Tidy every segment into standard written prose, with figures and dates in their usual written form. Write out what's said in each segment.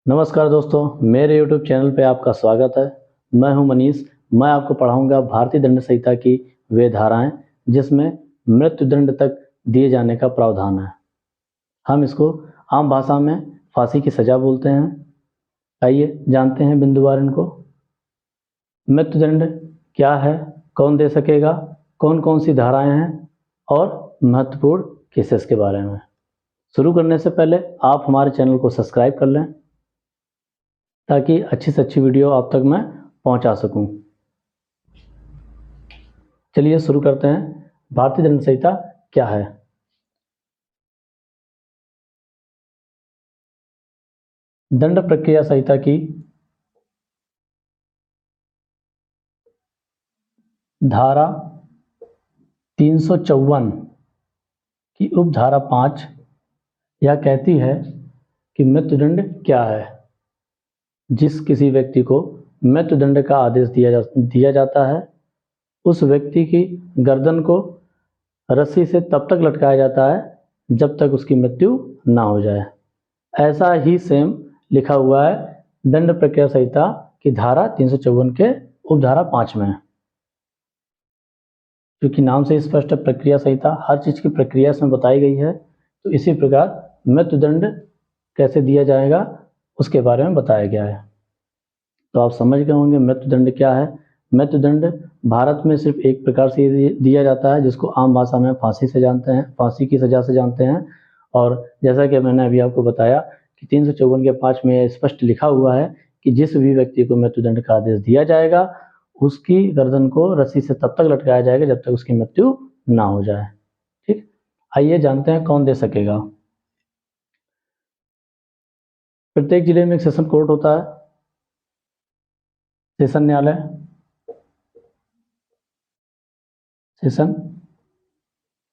नमस्कार दोस्तों, मेरे YouTube चैनल पे आपका स्वागत है। मैं हूं मनीष। मैं आपको पढ़ाऊंगा भारतीय दंड संहिता की वे धाराएं जिसमें मृत्युदंड तक दिए जाने का प्रावधान है। हम इसको आम भाषा में फांसी की सजा बोलते हैं। आइए जानते हैं बिंदुवार इनको। मृत्युदंड क्या है, कौन दे सकेगा, कौन कौन सी धाराएं हैं और महत्वपूर्ण केसेस के बारे में। शुरू करने से पहले आप हमारे चैनल को सब्सक्राइब कर लें ताकि अच्छी से अच्छी वीडियो आप तक मैं पहुंचा सकूं। चलिए शुरू करते हैं। भारतीय दंड संहिता क्या है। दंड प्रक्रिया संहिता की धारा 354 की उपधारा 5 यह कहती है कि मृत्युदंड क्या है। जिस किसी व्यक्ति को मृत्युदंड का आदेश दिया जाता है उस व्यक्ति की गर्दन को रस्सी से तब तक लटकाया जाता है जब तक उसकी मृत्यु ना हो जाए। ऐसा ही सेम लिखा हुआ है दंड प्रक्रिया संहिता की धारा 354 के उपधारा 5 में। क्योंकि नाम से स्पष्ट प्रक्रिया संहिता, हर चीज की प्रक्रिया इसमें बताई गई है, तो इसी प्रकार मृत्युदंड कैसे दिया जाएगा उसके बारे में बताया गया है। तो आप समझ गए होंगे मृत्युदंड क्या है। मृत्युदंड भारत में सिर्फ एक प्रकार से दिया जाता है जिसको आम भाषा में फांसी से जानते हैं, फांसी की सजा से जानते हैं। और जैसा कि मैंने अभी आपको बताया कि 354 के 5 में स्पष्ट लिखा हुआ है कि जिस भी व्यक्ति को मृत्युदंड का आदेश दिया जाएगा उसकी गर्दन को रस्सी से तब तक लटकाया जाएगा जब तक उसकी मृत्यु ना हो जाए। ठीक, आइए जानते हैं कौन दे सकेगा। प्रत्येक जिले में एक सेशन कोर्ट होता है, सेशन न्यायालय, सेशन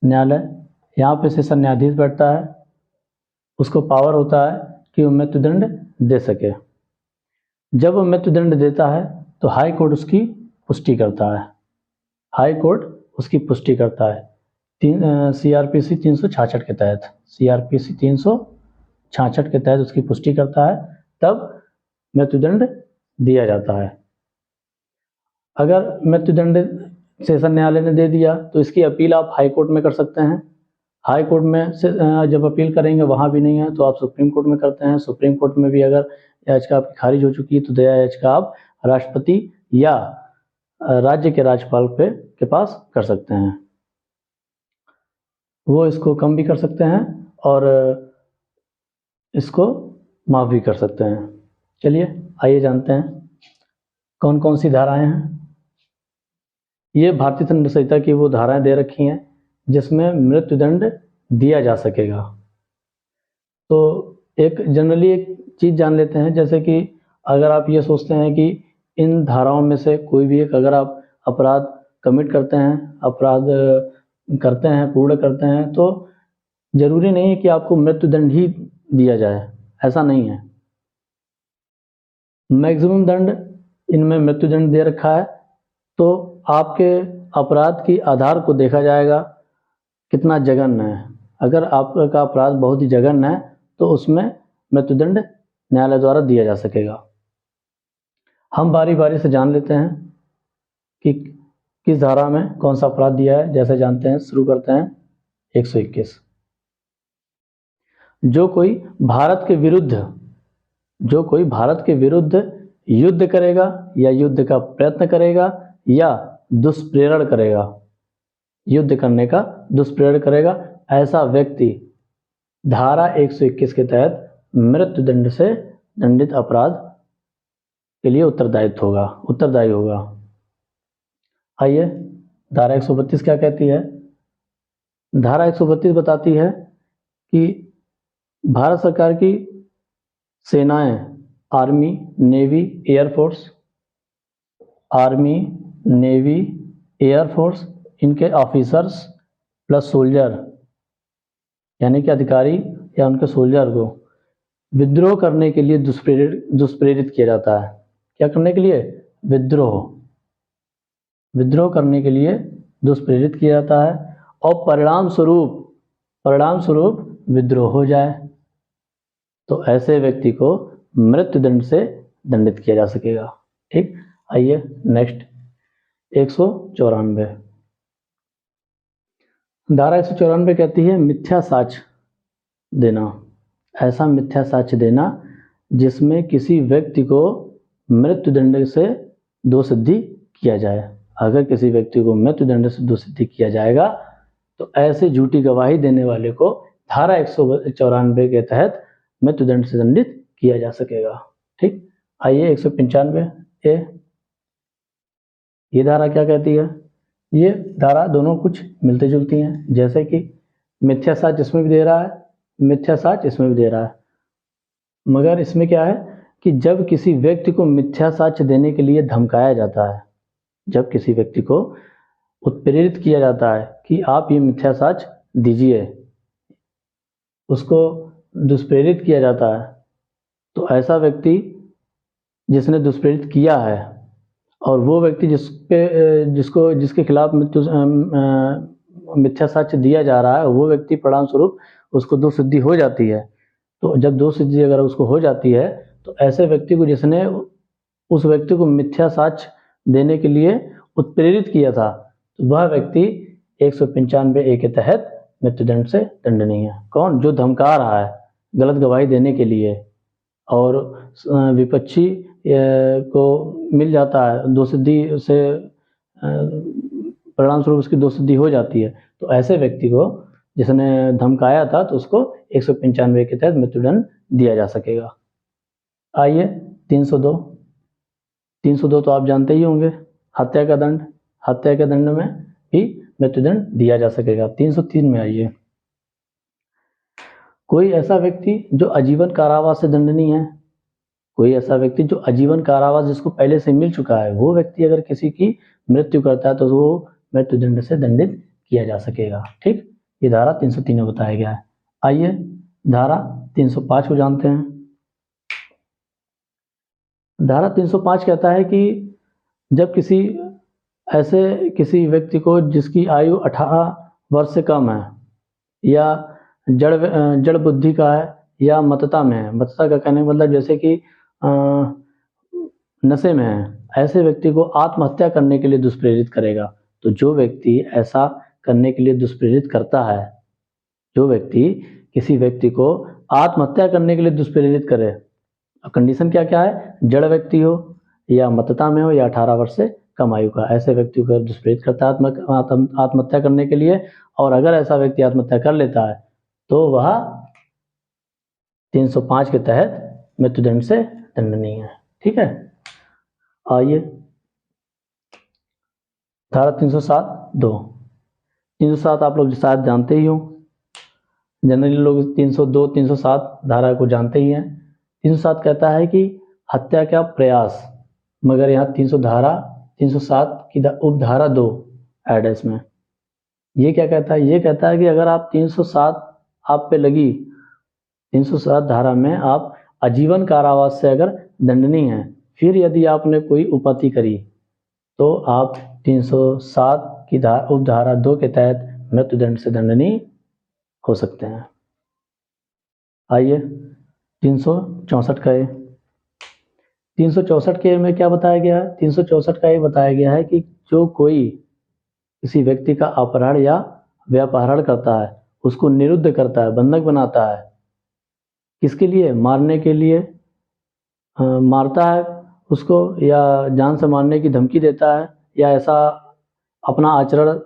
न्यायालय। यहाँ पे सेशन न्यायाधीश बैठता है, उसको पावर होता है कि वो मृत्युदंड दे सके। जब वो मृत्युदंड देता है तो हाई कोर्ट उसकी पुष्टि करता है। हाई कोर्ट उसकी पुष्टि करता है CRPC 366 के तहत, CRPC 366 के तहत उसकी पुष्टि करता है, तब मृत्युदंड दिया जाता है। अगर मृत्युदंड सेशन न्यायालय ने दे दिया तो इसकी अपील आप हाई कोर्ट में कर सकते हैं। हाई कोर्ट में से जब अपील करेंगे वहाँ भी नहीं है तो आप सुप्रीम कोर्ट में करते हैं। सुप्रीम कोर्ट में भी अगर याचिका आपकी खारिज हो चुकी है तो दया याचिका आप राष्ट्रपति या राज्य के राज्यपाल के पास कर सकते हैं। वो इसको कम भी कर सकते हैं और इसको माफ भी कर सकते हैं। चलिए आइए जानते हैं कौन कौन सी धाराएं हैं। ये भारतीय दंड संहिता की वो धाराएं दे रखी हैं जिसमें मृत्युदंड दिया जा सकेगा। तो एक जनरली एक चीज़ जान लेते हैं, जैसे कि अगर आप ये सोचते हैं कि इन धाराओं में से कोई भी एक अगर आप अपराध कमिट करते हैं, अपराध करते हैं, पूर्ण करते हैं, तो जरूरी नहीं है कि आपको मृत्युदंड ही दिया जाए, ऐसा नहीं है। मैक्सिमम दंड इनमें मृत्युदंड दे रखा है। तो आपके अपराध की आधार को देखा जाएगा कितना जघन्य है। अगर आपका अपराध बहुत ही जघन्य है तो उसमें मृत्युदंड न्यायालय द्वारा दिया जा सकेगा। हम बारी बारी से जान लेते हैं कि किस धारा में कौन सा अपराध दिया है। जैसे जानते हैं, शुरू करते हैं 121। जो कोई भारत के विरुद्ध युद्ध करेगा या युद्ध का प्रयत्न करेगा या दुष्प्रेरण करेगा, युद्ध करने का दुष्प्रेरण करेगा, ऐसा व्यक्ति धारा 121 के तहत मृत्युदंड से दंडित अपराध के लिए उत्तरदायी होगा। आइए धारा 132 क्या कहती है। धारा 132 बताती है कि भारत सरकार की सेनाएं, आर्मी, नेवी, एयरफोर्स, इनके ऑफिसर्स प्लस सोल्जर यानी कि अधिकारी या उनके सोल्जर को विद्रोह करने के लिए दुष्प्रेरित किया जाता है। क्या करने के लिए? विद्रोह करने के लिए दुष्प्रेरित किया जाता है और परिणाम स्वरूप विद्रोह हो जाए तो ऐसे व्यक्ति को मृत्युदंड से दंडित किया जा सकेगा। ठीक, आइए नेक्स्ट 194। धारा 194 कहती है मिथ्या साक्ष्य देना। ऐसा मिथ्या साक्ष्य देना जिसमें किसी व्यक्ति को मृत्युदंड से दोषसिद्धि किया जाए। अगर किसी व्यक्ति को मृत्युदंड से दोषसिद्धि किया जाएगा तो ऐसे झूठी गवाही देने वाले को धारा 194 के तहत मृत्युदंड से दंडित किया जा सकेगा। ठीक, आइए 195 ए। ये धारा क्या कहती है? ये धारा दोनों कुछ मिलती जुलती हैं, जैसे कि मिथ्या साक्ष्य इसमें भी दे रहा है, मिथ्या साक्ष्य इसमें भी दे रहा है, मगर इसमें क्या है कि जब किसी व्यक्ति को मिथ्या साक्ष्य देने के लिए धमकाया जाता है, जब किसी व्यक्ति को उत्प्रेरित किया जाता है कि आप ये मिथ्या साक्ष्य दीजिए, उसको दुष्प्रेरित किया जाता है, तो ऐसा व्यक्ति जिसने दुष्प्रेरित किया है और वो व्यक्ति जिसके खिलाफ मिथ्या साक्ष्य दिया जा रहा है, वो व्यक्ति परिणाम स्वरूप उसको दोषसिद्धि हो जाती है। तो जब दोषसिद्धि अगर उसको हो जाती है तो ऐसे व्यक्ति को जिसने उस व्यक्ति को मिथ्या साक्ष्य देने के लिए उत्प्रेरित किया था, तो वह व्यक्ति 195 ए के तहत मृत्युदंड से दंडनीय है। कौन? जो धमका रहा है गलत गवाही देने के लिए और विपक्षी को मिल जाता है दोषसिद्धि से, परिणाम स्वरूप उसकी दोषसिद्धि हो जाती है, तो ऐसे व्यक्ति को जिसने धमकाया था तो उसको 195 के तहत मृत्युदंड दिया जा सकेगा। आइए 302। 302 तो आप जानते ही होंगे, हत्या का दंड। हत्या के दंड में भी मृत्युदंड दिया जा सकेगा। 303 में आइए। कोई ऐसा व्यक्ति जो आजीवन कारावास से दंडनीय है, कोई ऐसा व्यक्ति जो आजीवन कारावास जिसको पहले से मिल चुका है, वो व्यक्ति अगर किसी की मृत्यु करता है तो वो मृत्युदंड से दंडित किया जा सकेगा। ठीक, ये धारा 303 में बताया गया है। आइए धारा 305 को जानते हैं। धारा 305 कहता है कि जब किसी व्यक्ति को जिसकी आयु 18 वर्ष से कम है या जड़ बुद्धि का है या मतता में है, मतता का कहने का मतलब जैसे कि नशे में है, ऐसे व्यक्ति को आत्महत्या करने के लिए दुष्प्रेरित करेगा। तो जो व्यक्ति ऐसा करने के लिए दुष्प्रेरित करता है, जो व्यक्ति किसी व्यक्ति को आत्महत्या करने के लिए दुष्प्रेरित करे, कंडीशन क्या क्या है? जड़ व्यक्ति हो या मतता में हो या 18 वर्ष से कम आयु का, ऐसे व्यक्ति को दुष्प्रेरित करता है आत्महत्या करने के लिए, और अगर ऐसा व्यक्ति आत्महत्या कर लेता है तो वह 305 के तहत मृत्युदंड से दंडनीय है। ठीक है, आइए धारा 307(2). 307 आप लोग शायद जानते ही हो, जनरली लोग 302 307 धारा को जानते ही हैं। 307 कहता है कि हत्या का प्रयास, मगर यहाँ 307 की उपधारा 2 ऐड है इसमें। ये क्या कहता है? ये कहता है कि अगर आप 307 आप पे लगी, 307 धारा में आप आजीवन कारावास से अगर दंडनीय हैं, फिर यदि आपने कोई उपपत्ति करी तो आप 307 की उपधारा 2 के तहत मृत्युदंड से दंडनीय हो सकते हैं। आइए 364 का 364 के में क्या बताया गया है? 364 का ये बताया गया है कि जो कोई किसी व्यक्ति का अपहरण या व्यापहरण करता है, उसको निरुद्ध करता है, बंधक बनाता है, किसके लिए? मारने के लिए मारता है उसको, या जान से मारने की धमकी देता है, या ऐसा अपना आचरण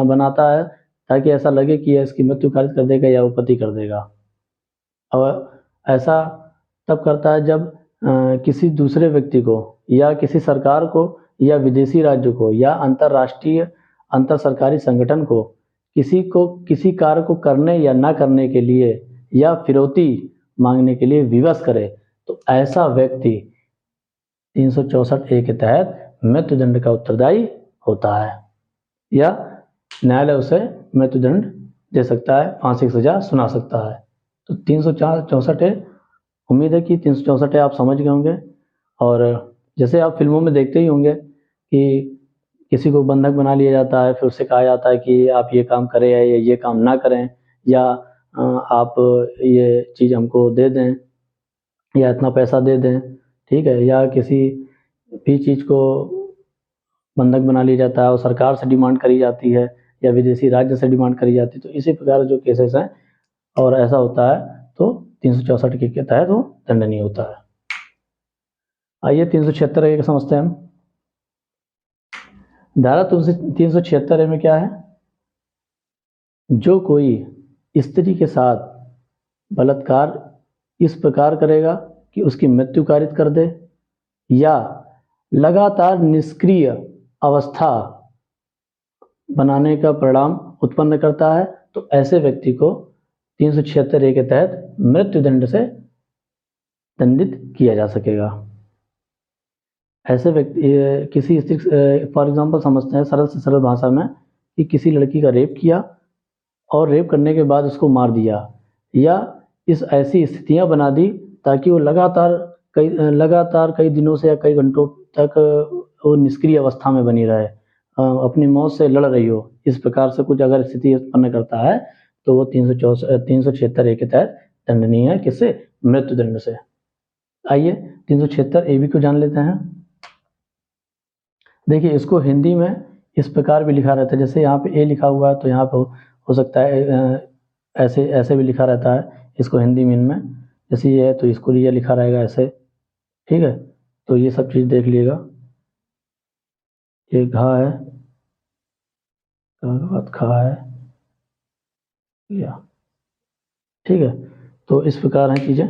बनाता है ताकि ऐसा लगे कि इसकी मृत्यु कारित कर देगा या उपपत्ति कर देगा। और ऐसा तब करता है जब किसी दूसरे व्यक्ति को या किसी सरकार को या विदेशी राज्य को या अंतर्राष्ट्रीय अंतर सरकारी संगठन को किसी कार्य को करने या ना करने के लिए या फिरौती मांगने के लिए विवश करे, तो ऐसा व्यक्ति 364 ए के तहत मृत्युदंड का उत्तरदायी होता है, या न्यायालय उसे मृत्युदंड दे सकता है, फांसी की सजा सुना सकता है। तो 364 ए, उम्मीद है कि 364 ए आप समझ गए होंगे। और जैसे आप फिल्मों में देखते ही होंगे कि किसी को बंधक बना लिया जाता है, फिर उससे कहा जाता है कि आप ये काम करें या ये काम ना करें, या आप ये चीज़ हमको दे दें, या इतना पैसा दे दें, ठीक है, या किसी भी चीज़ को बंधक बना लिया जाता है और सरकार से डिमांड करी जाती है या विदेशी राज्य से डिमांड करी जाती है, तो इसी प्रकार जो केसेस हैं और ऐसा होता है तो 364 के तहत वो दंडनीय होता है। आइए 376 A समझते हैं हम। धारा 376 A में क्या है, जो कोई स्त्री के साथ बलात्कार इस प्रकार करेगा कि उसकी मृत्यु कारित कर दे या लगातार निष्क्रिय अवस्था बनाने का परिणाम उत्पन्न करता है, तो ऐसे व्यक्ति को 376 A के तहत मृत्युदंड से दंडित किया जा सकेगा। ऐसे व्यक्ति किसी स्त्री, फॉर एग्जांपल समझते हैं सरल से सरल भाषा में, कि किसी लड़की का रेप किया और रेप करने के बाद उसको मार दिया, या इस ऐसी स्थितियां बना दी ताकि वो लगातार कई दिनों से या कई घंटों तक वो निष्क्रिय अवस्था में बनी रहे, अपनी मौत से लड़ रही हो, इस प्रकार से कुछ अगर स्थिति उत्पन्न करता है तो वो 376 A के तहत दंडनीय है। किससे? मृत्युदंड से। आइए 376 AB को जान लेते हैं। देखिए इसको हिंदी में इस प्रकार भी लिखा रहता है, जैसे यहाँ पे ए लिखा हुआ है तो यहाँ पे हो सकता है ऐसे भी लिखा रहता है इसको हिंदी में इनमें, जैसे ये है तो इसको ये लिखा रहेगा ऐसे, ठीक है। तो ये सब चीज़ देख लीजिएगा, ये घा है, खा है, या ठीक है। तो इस प्रकार हैं चीज़ें।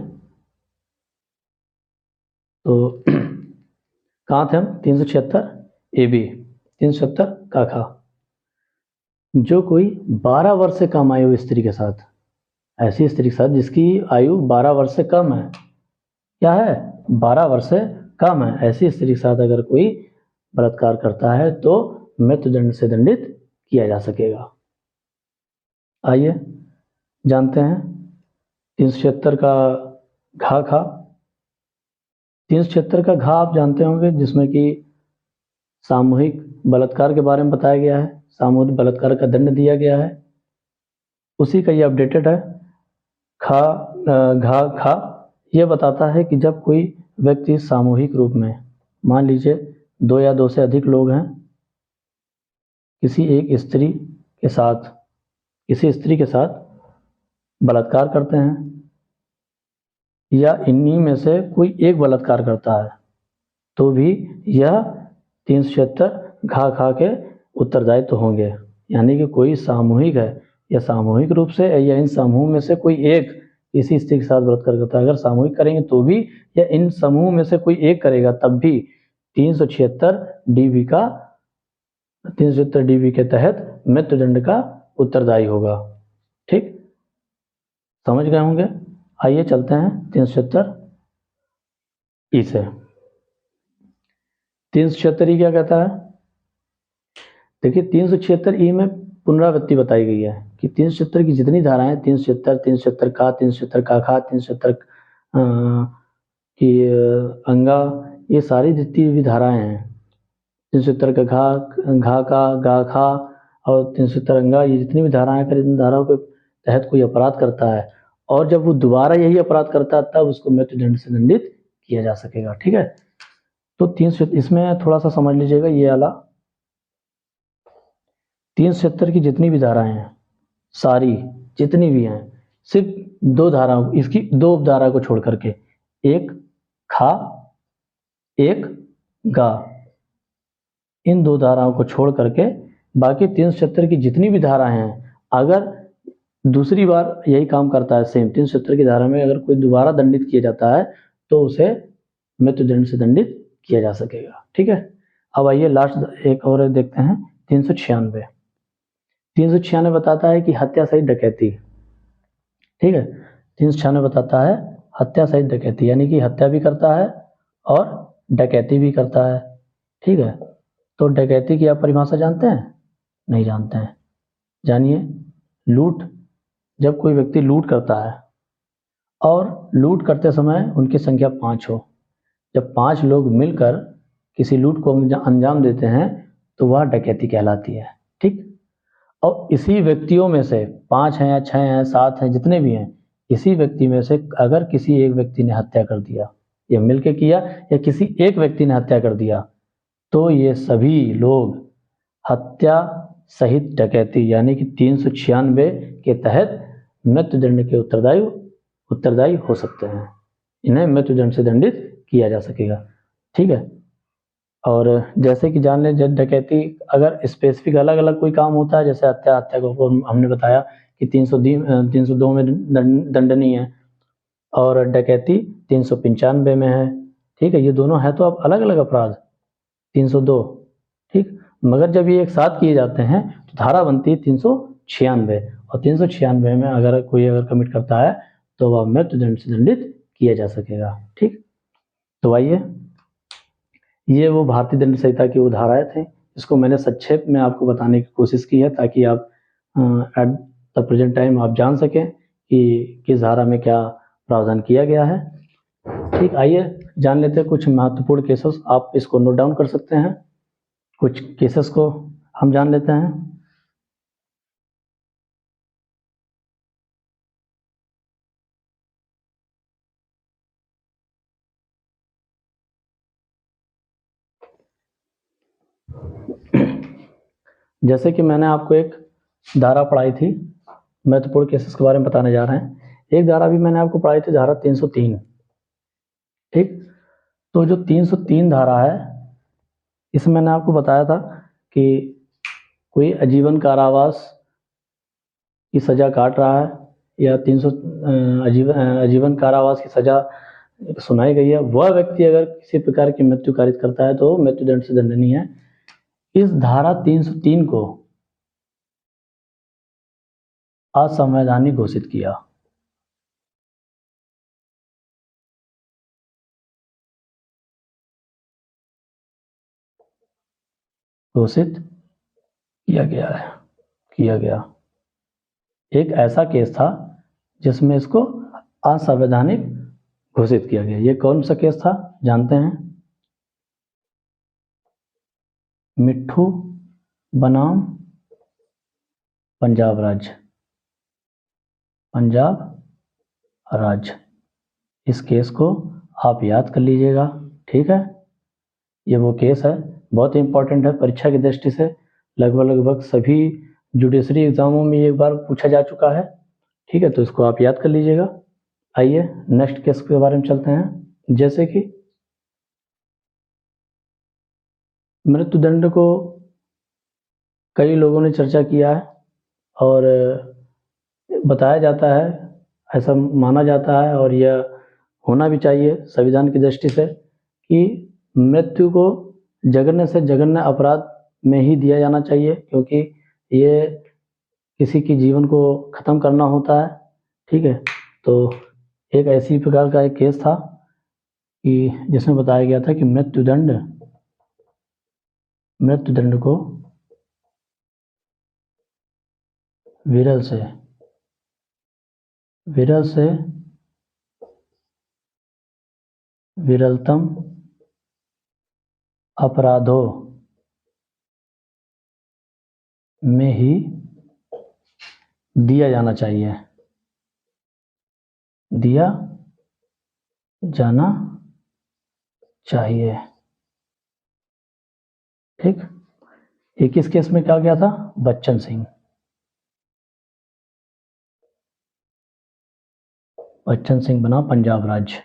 तो कहाँ थे हम? 376 AB, 376 का खा। जो कोई 12 वर्ष से कम आयु स्त्री के साथ, ऐसी स्त्री के साथ जिसकी आयु 12 वर्ष से कम है, क्या है? 12 वर्ष से कम है, ऐसी स्त्री के साथ अगर कोई बलात्कार करता है तो मृत्युदंड से दंडित किया जा सकेगा। आइए जानते हैं 376 का घा खा। 376 का घा आप जानते होंगे, जिसमें कि सामूहिक बलात्कार के बारे में बताया गया है, सामूहिक बलात्कार का दंड दिया गया है, उसी का ये अपडेटेड है। घा खा ये बताता है कि जब कोई व्यक्ति सामूहिक रूप में, मान लीजिए 2 या 2 से अधिक लोग हैं, किसी स्त्री के साथ बलात्कार करते हैं, या इन्हीं में से कोई एक बलात्कार करता है, तो भी यह 376 घा खा के उत्तरदायित्व तो होंगे। यानी कि कोई सामूहिक है या सामूहिक रूप से या इन समूह में से कोई एक इसी स्त्री के साथ बलात्कार करता है, अगर सामूहिक करेंगे तो भी, या इन समूह में से कोई एक करेगा तब भी 376 DB के तहत मृत्युदंड का उत्तरदायी होगा। ठीक, समझ गए होंगे। आइए चलते हैं 376 से। 376 क्या कहता है? देखिए 376 में पुनरावृत्ति बताई गई है कि 376 की जितनी धाराएं, 376 का, 376 का खा, 376 की अंगा, ये सारी जितनी भी धाराएं हैं, 376 का घा का, गा खा और 376 अंगा, ये जितनी भी धाराएं, अगर इन धाराओं के तहत कोई अपराध करता है और जब वो दोबारा यही अपराध करता है तब उसको मृत्युदंड से दंडित किया जा सकेगा। ठीक है, तो 376 इसमें थोड़ा सा समझ लीजिएगा, ये वाला 376 की जितनी भी धाराएं हैं, सारी जितनी भी हैं, सिर्फ 2 धाराओं, इसकी 2 उपधारा को छोड़ करके, एक खा एक गा, इन 2 धाराओं को छोड़ करके बाकी 376 की जितनी भी धाराएं हैं, अगर दूसरी बार यही काम करता है, सेम 376 की धारा में अगर कोई दोबारा दंडित किया जाता है तो उसे मृत्युदंड से दंडित किया जा सकेगा। ठीक है, अब आइए लास्ट एक और देखते हैं 396। 396 बताता है कि हत्या सहित डकैती। ठीक है, 396 बताता है हत्या सहित डकैती, यानी कि हत्या भी करता है और डकैती भी करता है। ठीक है, तो डकैती की आप परिभाषा जानते हैं? नहीं जानते हैं, जानिए। लूट, जब कोई व्यक्ति लूट करता है और लूट करते समय उनकी संख्या 5 हो, जब 5 लोग मिलकर किसी लूट को अंजाम देते हैं तो वह डकैती कहलाती है। ठीक, और इसी व्यक्तियों में से 5 हैं या 6 हैं, 7 हैं, जितने भी हैं, इसी व्यक्ति में से अगर किसी एक व्यक्ति ने हत्या कर दिया, या मिलके किया या किसी एक व्यक्ति ने हत्या कर दिया, तो ये सभी लोग हत्या सहित डकैती यानी कि 396 के तहत मृत्युदंड के उत्तरदायी हो सकते हैं। इन्हें मृत्युदंड से दंडित किया जा सकेगा। ठीक है। और जैसे कि जान लें, जब डकैती अगर स्पेसिफिक अलग अलग कोई काम होता है, जैसे हत्या को हमने बताया कि 302 में दंडनीय है और डकैती 395 में है। ठीक है, ये दोनों है तो अब अलग अलग अपराध 302। ठीक, मगर जब ये एक साथ किए जाते हैं तो धारा बनती है 396, और 396 में अगर कमिट करता है तो वह मृत्युदंड से दंडित किया जा सकेगा। ठीक, तो आइए, ये वो भारतीय दंड संहिता की वो धाराएं थे। इसको मैंने संक्षेप में आपको बताने की कोशिश की है ताकि आप एट द प्रेजेंट टाइम आप जान सकें कि किस धारा में क्या प्रावधान किया गया है। ठीक, आइए जान लेते हैं कुछ महत्वपूर्ण केसेस। आप इसको नोट डाउन कर सकते हैं। कुछ केसेस को हम जान लेते हैं। जैसे कि मैंने आपको एक धारा पढ़ाई थी, महत्वपूर्ण केसेस के बारे में बताने जा रहे हैं। एक धारा भी मैंने आपको पढ़ाई थी, धारा 303। ठीक, तो जो 303 धारा है, इसमें मैंने आपको बताया था कि कोई आजीवन कारावास की सजा काट रहा है या 300 आजीवन कारावास की सजा सुनाई गई है, वह व्यक्ति अगर किसी प्रकार की मृत्यु कारित करता है तो मृत्युदंड से दंडनीय है। इस धारा 303 को असंवैधानिक घोषित किया। घोषित किया गया। एक ऐसा केस था जिसमें इसको असंवैधानिक घोषित किया गया। ये कौन सा केस था जानते हैं? मिट्ठू बनाम पंजाब राज्य। इस केस को आप याद कर लीजिएगा। ठीक है, ये वो केस है, बहुत इंपॉर्टेंट है परीक्षा की दृष्टि से। लगभग सभी जुडिशरी एग्जामों में एक बार पूछा जा चुका है। ठीक है, तो इसको आप याद कर लीजिएगा। आइए नेक्स्ट केस के बारे में चलते हैं। जैसे कि मृत्युदंड को कई लोगों ने चर्चा किया है और बताया जाता है, ऐसा माना जाता है और यह होना भी चाहिए संविधान की दृष्टि से कि मृत्यु को जघन्य से जघन्य अपराध में ही दिया जाना चाहिए, क्योंकि ये किसी की जीवन को ख़त्म करना होता है। ठीक है, तो एक ऐसी प्रकार का एक केस था कि जिसमें बताया गया था कि मृत्युदंड को विरल से विरलतम अपराधों में ही दिया जाना चाहिए। ठीक, एक इस केस में क्या गया था? बच्चन सिंह बना पंजाब राज्य।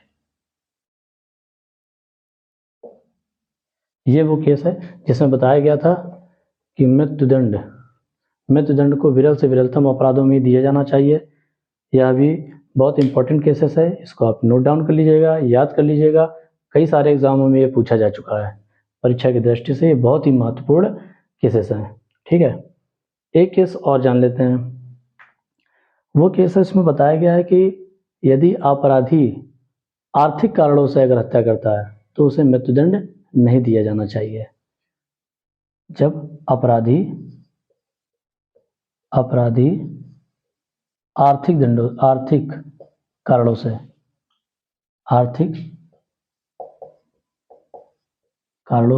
ये वो केस है जिसमें बताया गया था कि मृत्युदंड को विरल से विरलतम अपराधों में दिया जाना चाहिए। यह भी बहुत इंपॉर्टेंट केसेस है, इसको आप नोट डाउन कर लीजिएगा, याद कर लीजिएगा। कई सारे एग्जामों में ये पूछा जा चुका है। परीक्षा की दृष्टि से ये बहुत ही महत्वपूर्ण केसेस हैं। ठीक है, एक केस और जान लेते हैं। वो केस है, इसमें बताया गया है कि यदि अपराधी आर्थिक कारणों से अगर हत्या करता है तो उसे मृत्युदंड नहीं दिया जाना चाहिए। जब अपराधी आर्थिक कारणों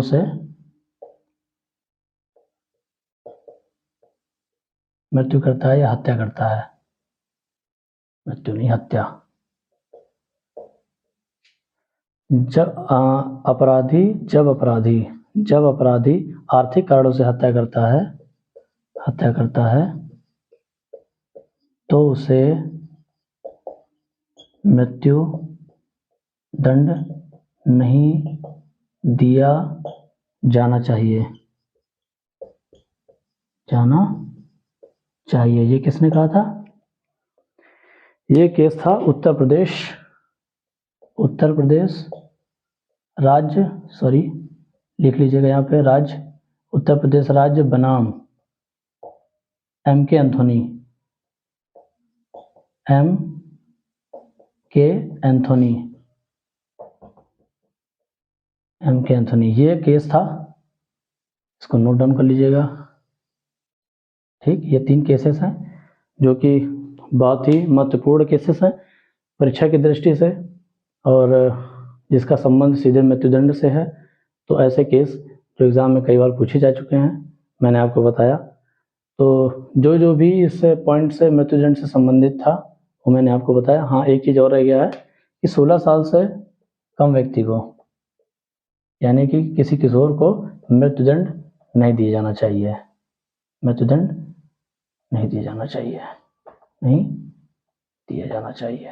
से मृत्यु करता है या हत्या करता है मृत्यु नहीं, हत्या। जब अपराधी आर्थिक कारणों से हत्या करता है तो उसे मृत्यु दंड नहीं दिया जाना चाहिए। ये किसने कहा था? ये केस था उत्तर प्रदेश राज्य, लिख लीजिएगा यहाँ पे, उत्तर प्रदेश राज्य बनाम M.K. एंथोनी, ये केस था, इसको नोट डाउन कर लीजिएगा। ठीक, ये 3 केसेस हैं जो कि बहुत ही महत्वपूर्ण केसेस हैं परीक्षा की दृष्टि से, और जिसका संबंध सीधे मृत्युदंड से है। तो ऐसे केस जो एग्ज़ाम में कई बार पूछे जा चुके हैं, मैंने आपको बताया। तो जो भी इस पॉइंट से मृत्युदंड से संबंधित था वो मैंने आपको बताया। हाँ, एक चीज़ और रह गया है कि 16 साल से कम व्यक्ति को, यानी कि किसी किशोर को मृत्युदंड नहीं दिया जाना चाहिए। नहीं दिया जाना चाहिए।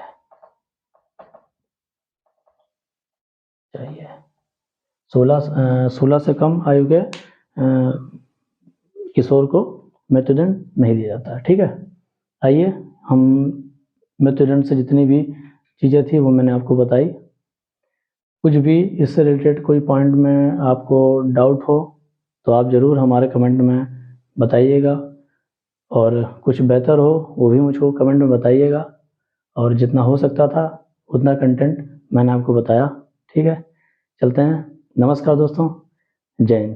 16 से कम आयु के किशोर को मृत्युदंड नहीं दिया जाता। ठीक है, आइए हम मृत्युदंड से जितनी भी चीज़ें थी वो मैंने आपको बताई। कुछ भी इससे रिलेटेड कोई पॉइंट में आपको डाउट हो तो आप ज़रूर हमारे कमेंट में बताइएगा, और कुछ बेहतर हो वो भी मुझको कमेंट में बताइएगा, और जितना हो सकता था उतना कंटेंट मैंने आपको बताया। ठीक है, चलते हैं। नमस्कार दोस्तों, जय हिंद।